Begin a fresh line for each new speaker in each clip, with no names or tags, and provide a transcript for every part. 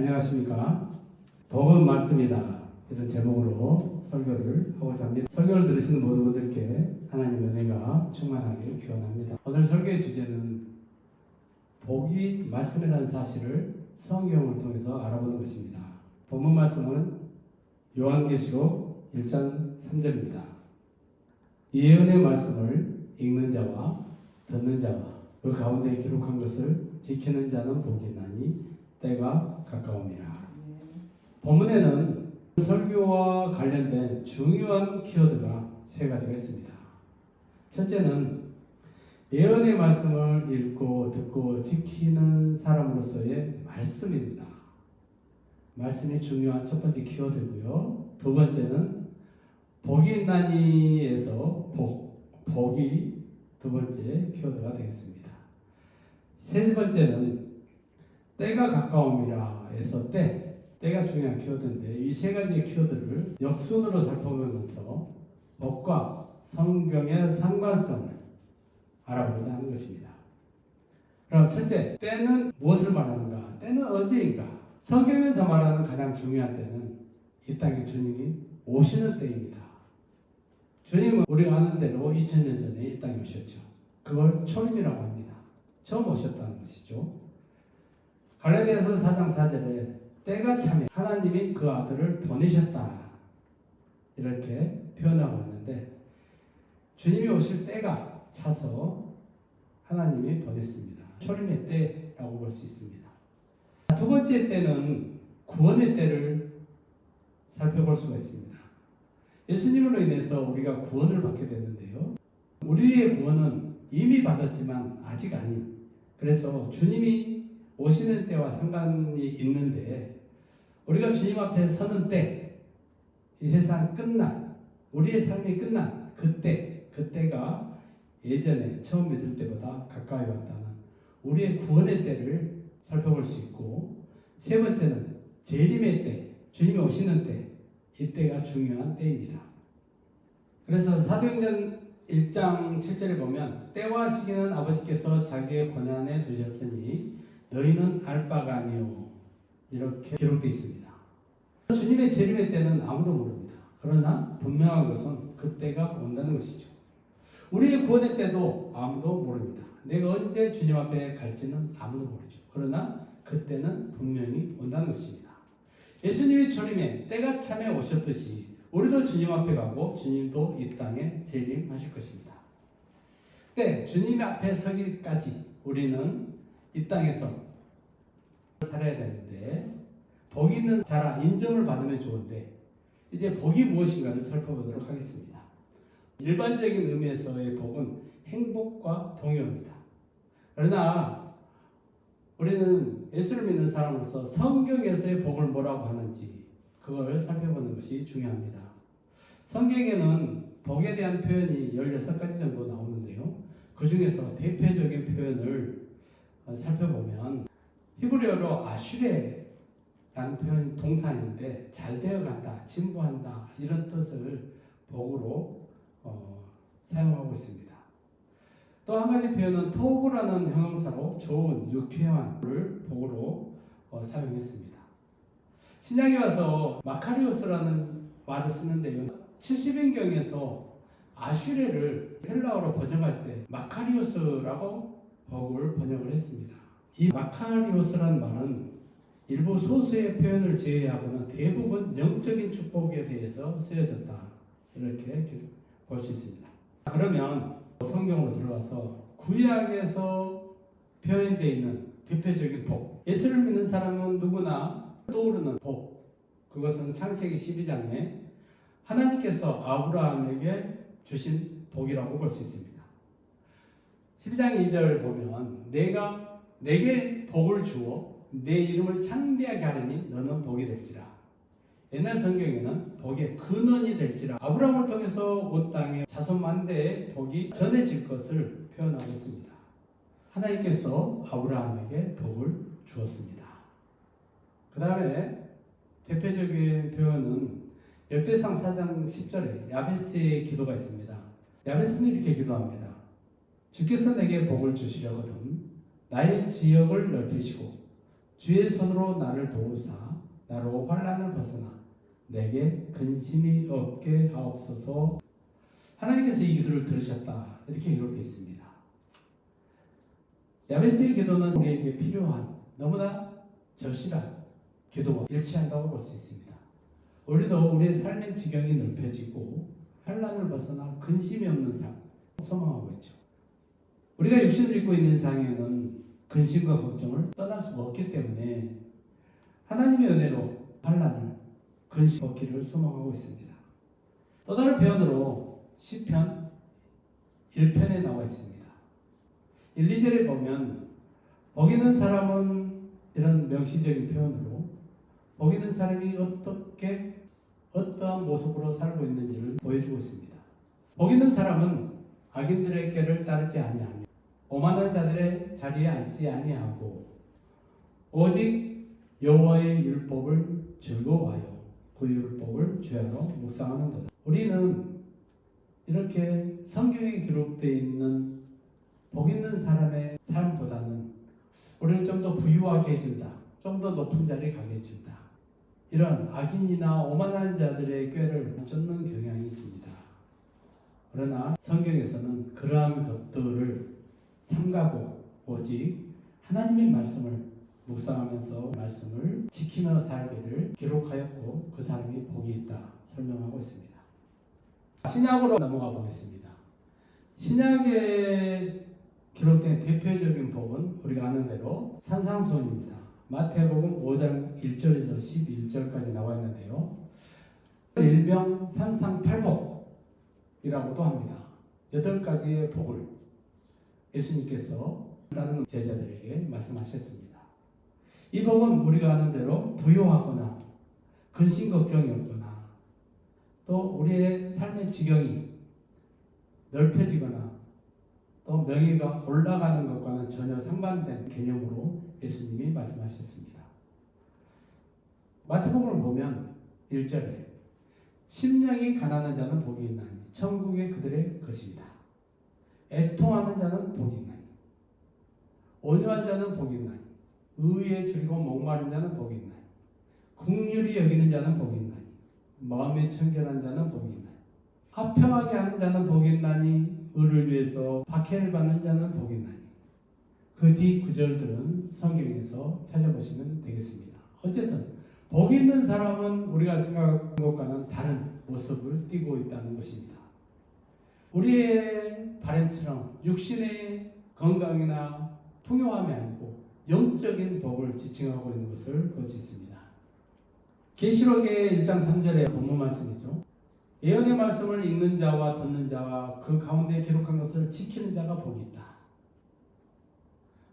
안녕하십니까. 복음 말씀이다, 이런 제목으로 설교를 하고자 합니다. 설교를 들으시는 모든 분들께 하나님의 은혜가 충만하길 기원합니다. 오늘 설교의 주제는 복이 말씀이라는 사실을 성경을 통해서 알아보는 것입니다. 본문 말씀은 요한계시록 1장 3절입니다. 이 예언의 말씀을 읽는 자와 듣는 자와 그 가운데 기록한 것을 지키는 자는 복이 있나니 때가 가까움이라. 본문에는 설교와 관련된 중요한 키워드가 세 가지가 있습니다. 첫째는 예언의 말씀을 읽고 듣고 지키는 사람으로서의 말씀입니다. 말씀이 중요한 첫 번째 키워드고요. 두 번째는 복이 있나니에서 복이 두 번째 키워드가 되겠습니다. 세 번째는 때가 가까움이라 해서 때가 중요한 키워드인데, 이 세 가지의 키워드를 역순으로 살펴보면서 복과 성경의 상관성을 알아보고자 하는 것입니다. 그럼 첫째, 때는 무엇을 말하는가? 때는 언제인가? 성경에서 말하는 가장 중요한 때는 이 땅에 주님이 오시는 때입니다. 주님은 우리가 아는 대로 2000년 전에 이 땅에 오셨죠. 그걸 초림이라고 합니다. 처음 오셨다는 것이죠. 갈라디아서 4장 4절에 때가 차면 하나님이 그 아들을 보내셨다, 이렇게 표현하고 있는데, 주님이 오실 때가 차서 하나님이 보냈습니다. 초림의 때라고 볼 수 있습니다. 두 번째 때는 구원의 때를 살펴볼 수가 있습니다. 예수님으로 인해서 우리가 구원을 받게 됐는데요, 우리의 구원은 이미 받았지만 아직 아닌, 그래서 주님이 오시는 때와 상관이 있는데, 우리가 주님 앞에 서는 때, 이 세상 끝난, 우리의 삶이 끝난 그때가 예전에 처음 믿을 때보다 가까이 왔다는 우리의 구원의 때를 살펴볼 수 있고, 세 번째는 재림의 때, 주님이 오시는 때, 이때가 중요한 때입니다. 그래서 사도행전 1장 7절에 보면 때와 시기는 아버지께서 자기의 권한에 두셨으니 너희는 알 바가 아니오, 이렇게 기록되어 있습니다. 주님의 재림의 때는 아무도 모릅니다. 그러나 분명한 것은 그때가 온다는 것이죠. 우리의 구원의 때도 아무도 모릅니다. 내가 언제 주님 앞에 갈지는 아무도 모르죠. 그러나 그때는 분명히 온다는 것입니다. 예수님이 초림에 때가 참에 오셨듯이 우리도 주님 앞에 가고 주님도 이 땅에 재림하실 것입니다. 때, 주님 앞에 서기까지 우리는 이 땅에서 살아야 되는데, 복이 있는 자라 인정을 받으면 좋은데, 이제 복이 무엇인가를 살펴보도록 하겠습니다. 일반적인 의미에서의 복은 행복과 동요입니다. 그러나 우리는 예수를 믿는 사람으로서 성경에서의 복을 뭐라고 하는지 그걸 살펴보는 것이 중요합니다. 성경에는 복에 대한 표현이 16가지 정도 나오는데요, 그 중에서 대표적인 표현을 살펴보면 히브리어로 아슈레라는 표현 동사인데, 잘 되어간다, 진보한다, 이런 뜻을 복으로 사용하고 있습니다. 또 한 가지 표현은 토브라는 형용사로 좋은, 유쾌한을 복으로 사용했습니다. 신약에 와서 마카리오스라는 말을 쓰는데요, 70인경에서 아슈레를 헬라어로 번역할 때 마카리오스라고 복을 번역을 했습니다. 이 마카리오스라는 말은 일부 소수의 표현을 제외하고는 대부분 영적인 축복에 대해서 쓰여졌다, 이렇게 볼 수 있습니다. 그러면 성경으로 들어가서 구약에서 표현되어 있는 대표적인 복, 예수를 믿는 사람은 누구나 떠오르는 복, 그것은 창세기 12장에 하나님께서 아브라함에게 주신 복이라고 볼 수 있습니다. 12장 2절 보면 내가 내게 복을 주어 내 이름을 창대하게 하리니 너는 복이 될지라. 옛날 성경에는 복의 근원이 될지라, 아브라함을 통해서 온 땅에 자손 만대의 복이 전해질 것을 표현하고 있습니다. 하나님께서 아브라함에게 복을 주었습니다. 그 다음에 대표적인 표현은 역대상 4장 10절에 야베스의 기도가 있습니다. 야베스는 이렇게 기도합니다. 주께서 내게 복을 주시려거든 나의 지역을 넓히시고 주의 손으로 나를 도우사 나로 환난을 벗어나 내게 근심이 없게 하옵소서. 하나님께서 이 기도를 들으셨다, 이렇게 기록되어 있습니다. 야베스의 기도는 우리에게 필요한 너무나 절실한 기도와 일치한다고 볼 수 있습니다. 우리도 우리의 삶의 지경이 넓혀지고 환난을 벗어나 근심이 없는 삶 소망하고 있죠. 우리가 육신을 입고 있는 상에는 근심과 걱정을 떠날 수가 없기 때문에 하나님의 은혜로 환난을 근심 없기를 소망하고 있습니다. 또 다른 표현으로 시편 1편에 나와 있습니다. 1, 2절에 보면 복 있는 사람은, 이런 명시적인 표현으로 복 있는 사람이 어떠한 모습으로 살고 있는지를 보여주고 있습니다. 복 있는 사람은 악인들의 꾀를 따르지 아니하며 오만한 자들의 자리에 앉지 아니하고 오직 여호와의 율법을 즐거워하여 그 율법을 죄하러 묵상하는도다. 우리는 이렇게 성경에 기록되어 있는 복 있는 사람의 삶보다는 우리를 좀 더 부유하게 해준다, 좀 더 높은 자리에 가게 해준다, 이런 악인이나 오만한 자들의 꾀를 쫓는 경향이 있습니다. 그러나 성경에서는 그러한 것들을 삼가고 오직 하나님의 말씀을 묵상하면서 말씀을 지키며 살기를 기록하였고 그 사람이 복이 있다 설명하고 있습니다. 신약으로 넘어가 보겠습니다. 신약에 기록된 대표적인 복은 우리가 아는 대로 산상수훈입니다. 마태복음 5장 1절에서 11절까지 나와 있는데요. 일명 산상팔복이라고도 합니다. 8가지의 복을 예수님께서 다른 제자들에게 말씀하셨습니다. 이 복은 우리가 아는 대로 부유하거나 근심 걱정이 없거나 또 우리의 삶의 지경이 넓혀지거나 또 명예가 올라가는 것과는 전혀 상반된 개념으로 예수님이 말씀하셨습니다. 마태복음을 보면 1절에 심령이 가난한 자는 복이 있나니 천국이 그들의 것이다. 애통하는 자는 복이 있나니 온유한 자는 복이 있나니 의에 줄이고 목마른 자는 복이 있나니 긍휼히 여기는 자는 복이 있나니 마음에 청결한 자는 복이 있나니 화평하게 하는 자는 복이 있나니 의를 위해서 박해를 받는 자는 복이 있나니. 그 뒤 구절들은 성경에서 찾아보시면 되겠습니다. 어쨌든 복 있는 사람은 우리가 생각한 것과는 다른 모습을 띠고 있다는 것입니다. 우리의 바램처럼 육신의 건강이나 풍요함이 아니고 영적인 복을 지칭하고 있는 것을 볼 수 있습니다. 계시록의 1장 3절의 본문 말씀이죠. 예언의 말씀을 읽는 자와 듣는 자와 그 가운데 기록한 것을 지키는 자가 복이 있다.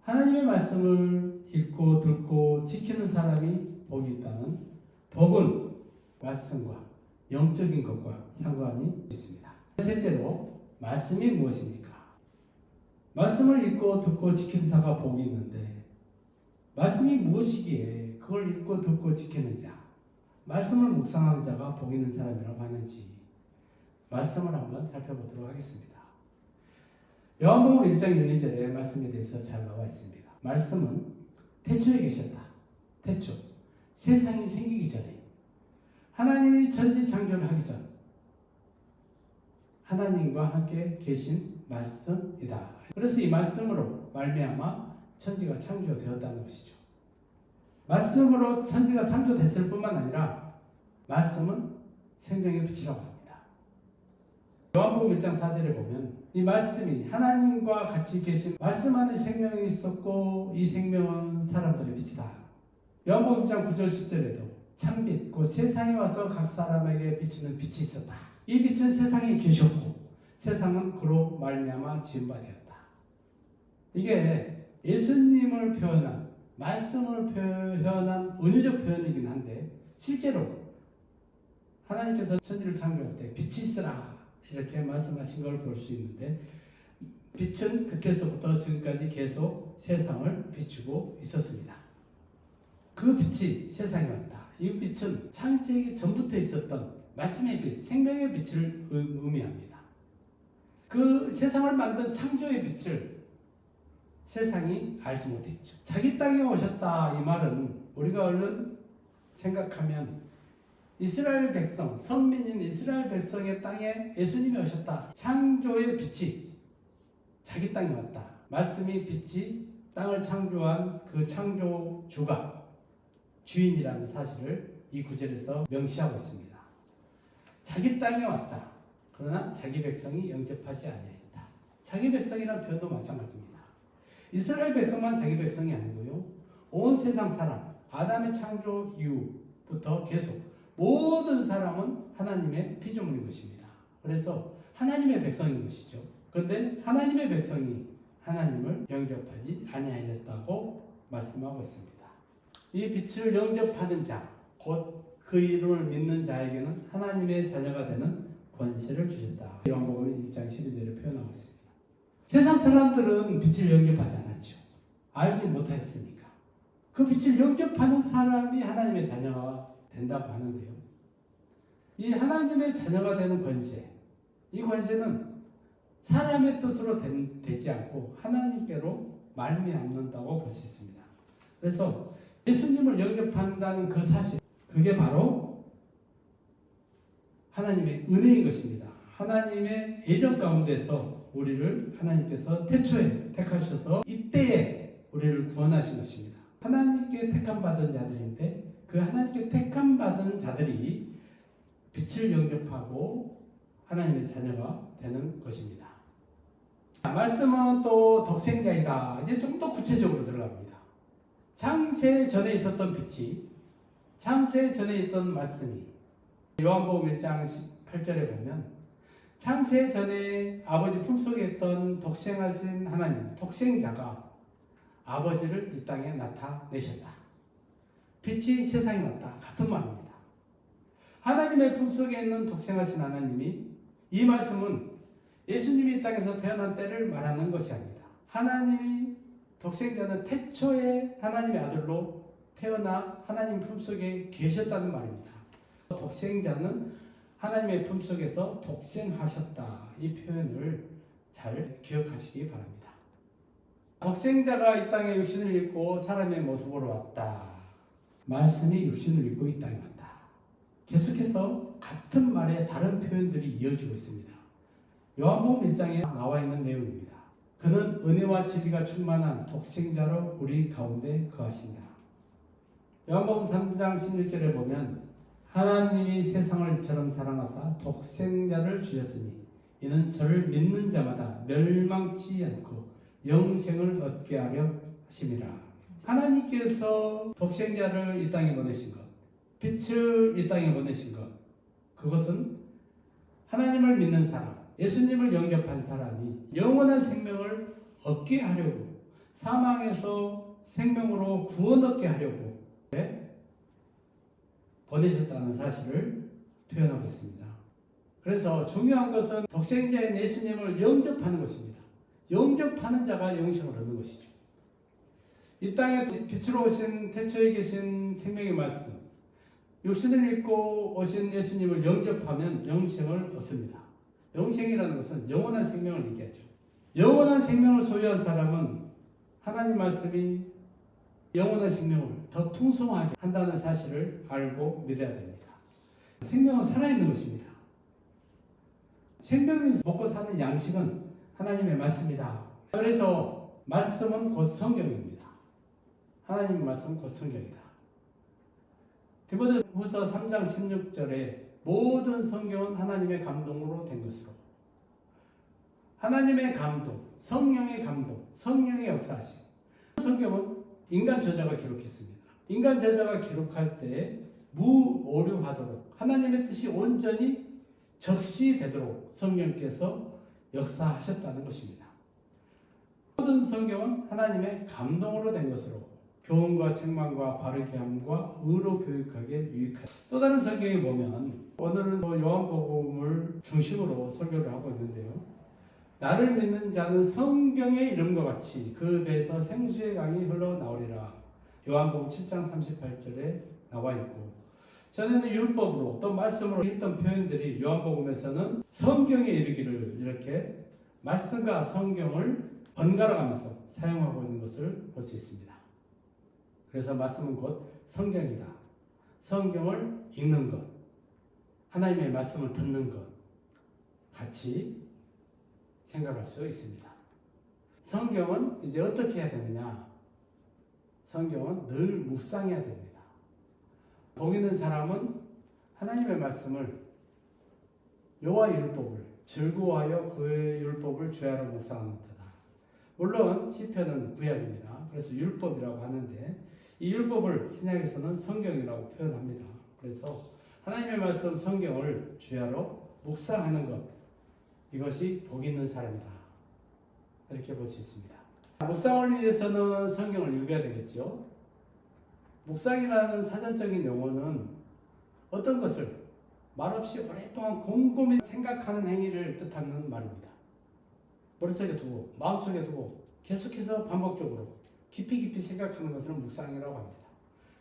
하나님의 말씀을 읽고 듣고 지키는 사람이 복이 있다는 복은 말씀과 영적인 것과 상관이 있습니다. 셋째로 말씀이 무엇입니까? 말씀을 읽고 듣고 지키는 자가 복이 있는데 말씀이 무엇이기에 그걸 읽고 듣고 지키는 자, 말씀을 묵상하는 자가 복 있는 사람이라고 하는지 말씀을 한번 살펴보도록 하겠습니다. 요한복음 1장 1, 2절의 말씀에 대해서 잘 나와 있습니다. 말씀은 태초에 계셨다. 태초, 세상이 생기기 전에 하나님이 천지 창조를 하기 전 하나님과 함께 계신 말씀이다. 그래서 이 말씀으로 말미암아 천지가 창조되었다는 것이죠. 말씀으로 천지가 창조됐을 뿐만 아니라 말씀은 생명의 빛이라고 합니다. 요한복음 1장 4절에 보면 이 말씀이 하나님과 같이 계신 말씀 안에 생명이 있었고 이 생명은 사람들의 빛이다. 요한복음 1장 9절 10절에도 참빛 곧 세상에 와서 각 사람에게 비추는 빛이 있었다. 이 빛은 세상에 계셨고 세상은 그로 말미암아 지은 바 되었다. 이게 예수님을 표현한 말씀을 표현한 은유적 표현이긴 한데 실제로 하나님께서 천지를 창조할 때 빛이 있으라 이렇게 말씀하신 걸 볼 수 있는데 빛은 그때서부터 지금까지 계속 세상을 비추고 있었습니다. 그 빛이 세상에 왔다. 이 빛은 창세기 전부터 있었던 말씀의 빛, 생명의 빛을 의미합니다. 그 세상을 만든 창조의 빛을 세상이 알지 못했죠. 자기 땅에 오셨다 이 말은 우리가 얼른 생각하면 이스라엘 백성, 선민인 이스라엘 백성의 땅에 예수님이 오셨다. 창조의 빛이 자기 땅에 왔다. 말씀이 빛이 땅을 창조한 그 창조주가 주인이라는 사실을 이 구절에서 명시하고 있습니다. 자기 땅에 왔다. 그러나 자기 백성이 영접하지 아니하였다. 자기 백성이라는 표현도 마찬가지입니다. 이스라엘 백성만 자기 백성이 아니고요. 온 세상 사람, 아담의 창조 이후부터 계속 모든 사람은 하나님의 피조물인 것입니다. 그래서 하나님의 백성인 것이죠. 그런데 하나님의 백성이 하나님을 영접하지 아니하였다고 말씀하고 있습니다. 이 빛을 영접하는 자, 곧 그 이름을 믿는 자에게는 하나님의 자녀가 되는 권세를 주셨다. 요한복음 1장 12절에 표현하고 있습니다. 세상 사람들은 빛을 영접하지 않았죠. 알지 못했으니까. 그 빛을 영접하는 사람이 하나님의 자녀가 된다고 하는데요. 이 하나님의 자녀가 되는 권세, 이 권세는 사람의 뜻으로 되지 않고 하나님께로 말미암는다고 볼 수 있습니다. 그래서 예수님을 영접한다는 그 사실, 그게 바로 하나님의 은혜인 것입니다. 하나님의 예정 가운데서 우리를 하나님께서 태초에 택하셔서 이때에 우리를 구원하신 것입니다. 하나님께 택함 받은 자들인데 그 하나님께 택함 받은 자들이 빛을 영접하고 하나님의 자녀가 되는 것입니다. 말씀은 또 독생자이다. 이제 좀 더 구체적으로 들어갑니다. 창세 전에 있었던 빛이, 창세 전에 있던 말씀이, 요한복음 1장 8절에 보면 창세 전에 아버지 품속에 있던 독생하신 하나님, 독생자가 아버지를 이 땅에 나타내셨다. 빛이 세상에 왔다. 같은 말입니다. 하나님의 품속에 있는 독생하신 하나님이, 이 말씀은 예수님이 이 땅에서 태어난 때를 말하는 것이 아닙니다. 하나님이, 독생자는 태초에 하나님의 아들로 태어나 하나님 품속에 계셨다는 말입니다. 독생자는 하나님의 품속에서 독생하셨다. 이 표현을 잘 기억하시기 바랍니다. 독생자가 이 땅에 육신을 입고 사람의 모습으로 왔다. 말씀이 육신을 입고 이 땅에 왔다. 계속해서 같은 말에 다른 표현들이 이어지고 있습니다. 요한복음 1장에 나와 있는 내용입니다. 그는 은혜와 진리가 충만한 독생자로 우리 가운데 거하신다. 요한복음 3장 16절에 보면 하나님이 세상을 이처럼 사랑하사 독생자를 주셨으니 이는 저를 믿는 자마다 멸망치 않고 영생을 얻게 하려 하심이라. 하나님께서 독생자를 이 땅에 보내신 것, 빛을 이 땅에 보내신 것, 그것은 하나님을 믿는 사람, 예수님을 영접한 사람이 영원한 생명을 얻게 하려고, 사망에서 생명으로 구원 얻게 하려고 보내셨다는 사실을 표현하고 있습니다. 그래서 중요한 것은 독생자인 예수님을 영접하는 것입니다. 영접하는 자가 영생을 얻는 것이죠. 이 땅에 빛으로 오신 태초에 계신 생명의 말씀, 육신을 입고 오신 예수님을 영접하면 영생을 얻습니다. 영생이라는 것은 영원한 생명을 얘기하죠. 영원한 생명을 소유한 사람은 하나님 말씀이 영원한 생명을 더 풍성하게 한다는 사실을 알고 믿어야 됩니다. 생명은 살아있는 것입니다. 생명이 먹고 사는 양식은 하나님의 말씀이다. 그래서 말씀은 곧 성경입니다. 하나님의 말씀은 곧 성경이다. 디모데후서 3장 16절에 모든 성경은 하나님의 감동으로 된 것으로, 하나님의 감동, 성령의 감동, 성령의 역사하심. 성경은 인간 저자가 기록했습니다. 인간 저자가 기록할 때 무오류하도록 하나님의 뜻이 온전히 적시되도록 성령께서 역사하셨다는 것입니다. 모든 성경은 하나님의 감동으로 된 것으로 교훈과 책망과 바르게 함과 의로 교육하게 유익하다. 또 다른 성경에 보면, 오늘은 요한복음을 중심으로 설교를 하고 있는데요. 나를 믿는 자는 성경의 이름과 같이 그 배에서 생수의 강이 흘러나오리라. 요한복음 7장 38절에 나와 있고, 전에는 율법으로 또 말씀으로 했던 표현들이 요한복음에서는 성경에 이르기를 이렇게 말씀과 성경을 번갈아 가면서 사용하고 있는 것을 볼 수 있습니다. 그래서 말씀은 곧 성경이다. 성경을 읽는 것, 하나님의 말씀을 듣는 것, 같이 생각할 수 있습니다. 성경은 이제 어떻게 해야 되느냐? 성경은 늘 묵상해야 됩니다. 복 있는 사람은 하나님의 말씀을 여호와의 율법을 즐거워하여 그의 율법을 주야로 묵상하는 터다. 물론 시편은 구약입니다. 그래서 율법이라고 하는데 이 율법을 신약에서는 성경이라고 표현합니다. 그래서 하나님의 말씀 성경을 주야로 묵상하는 것, 이것이 복 있는 사람이다. 이렇게 볼 수 있습니다. 묵상을 위해서는 성경을 읽어야 되겠죠. 묵상이라는 사전적인 용어는 어떤 것을 말없이 오랫동안 곰곰이 생각하는 행위를 뜻하는 말입니다. 머릿속에 두고 마음속에 두고 계속해서 반복적으로 깊이 생각하는 것을 묵상이라고 합니다.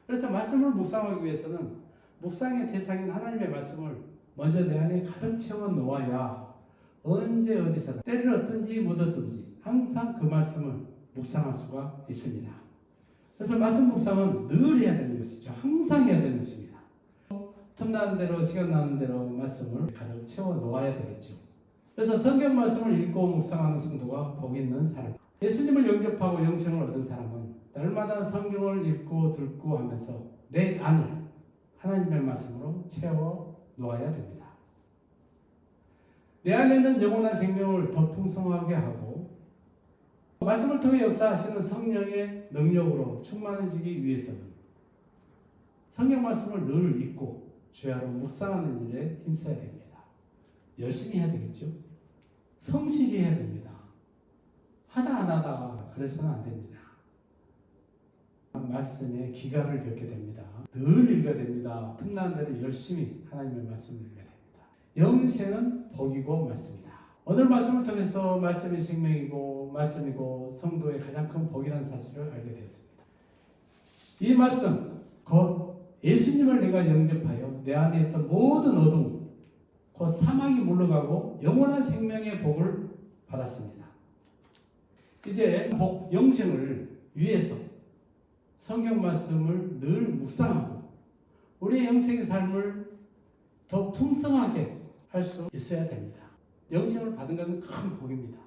그래서 말씀을 묵상하기 위해서는 묵상의 대상인 하나님의 말씀을 먼저 내 안에 가득 채워 놓아야 언제 어디서나 때를 얻든지 못 얻든지 항상 그 말씀을 묵상할 수가 있습니다. 그래서 말씀 묵상은 늘 해야 되는 것이죠. 항상 해야 되는 것입니다. 틈나는 대로 시간 나는 대로 말씀을 가득 채워 놓아야 되겠죠. 그래서 성경 말씀을 읽고 묵상하는 성도가 복 있는 사람. 예수님을 영접하고 영생을 얻은 사람은 날마다 성경을 읽고 듣고 하면서 내 안을 하나님의 말씀으로 채워 놓아야 됩니다. 내 안에는 영원한 생명을 더 풍성하게 하고 말씀을 통해 역사하시는 성령의 능력으로 충만해지기 위해서는 성경 말씀을 늘 읽고 주야로 묵상하는 일에 힘써야 됩니다. 열심히 해야 되겠죠. 성실히 해야 됩니다. 하다 안 하다가 그래서는 안 됩니다. 말씀에 기간을 겪게 됩니다. 늘 읽어야 됩니다. 틈나는 대로 열심히 하나님의 말씀을 읽어야 됩니다. 영생은 복이고 말씀이다. 오늘 말씀을 통해서 말씀이 생명이고 말씀이고 성도의 가장 큰 복이라는 사실을 알게 되었습니다. 이 말씀 곧 예수님을 내가 영접하여 내 안에 있던 모든 어둠 곧 사망이 물러가고 영원한 생명의 복을 받았습니다. 이제 복 영생을 위해서 성경 말씀을 늘 묵상하고 우리의 영생의 삶을 더 풍성하게 할 수 있어야 됩니다. 영생을 받은 것은 큰 복입니다.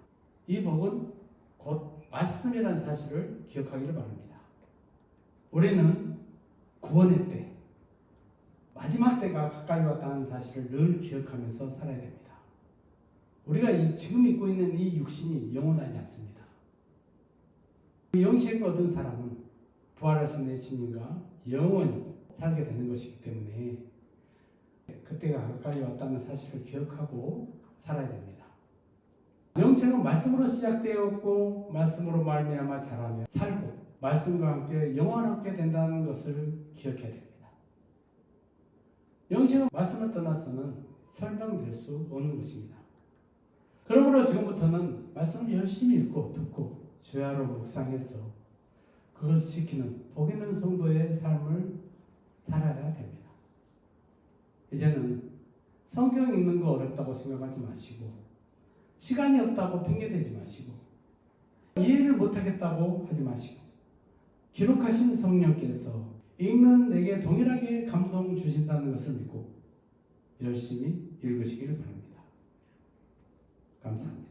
이 복은 곧 말씀이라는 사실을 기억하기를 바랍니다. 우리는 구원의 때, 마지막 때가 가까이 왔다는 사실을 늘 기억하면서 살아야 됩니다. 우리가 지금 입고 있는 이 육신이 영원하지 않습니다. 영생을 얻은 사람은 부활하신 예수님과 영원히 살게 되는 것이기 때문에 그때가 가까이 왔다는 사실을 기억하고 살아야 됩니다. 영생은 말씀으로 시작되었고 말씀으로 말미암아 자라며 살고 말씀과 함께 영원하게 된다는 것을 기억해야 됩니다. 영생은 말씀을 떠나서는 설명될 수 없는 것입니다. 그러므로 지금부터는 말씀을 열심히 읽고 듣고 주야로 묵상해서 그것을 지키는 복 있는 성도의 삶을 살아야 됩니다. 이제는 성경 읽는 거 어렵다고 생각하지 마시고 시간이 없다고 핑계대지 마시고 이해를 못하겠다고 하지 마시고 기록하신 성령께서 읽는 내게 동일하게 감동 주신다는 것을 믿고 열심히 읽으시기를 바랍니다. 감사합니다.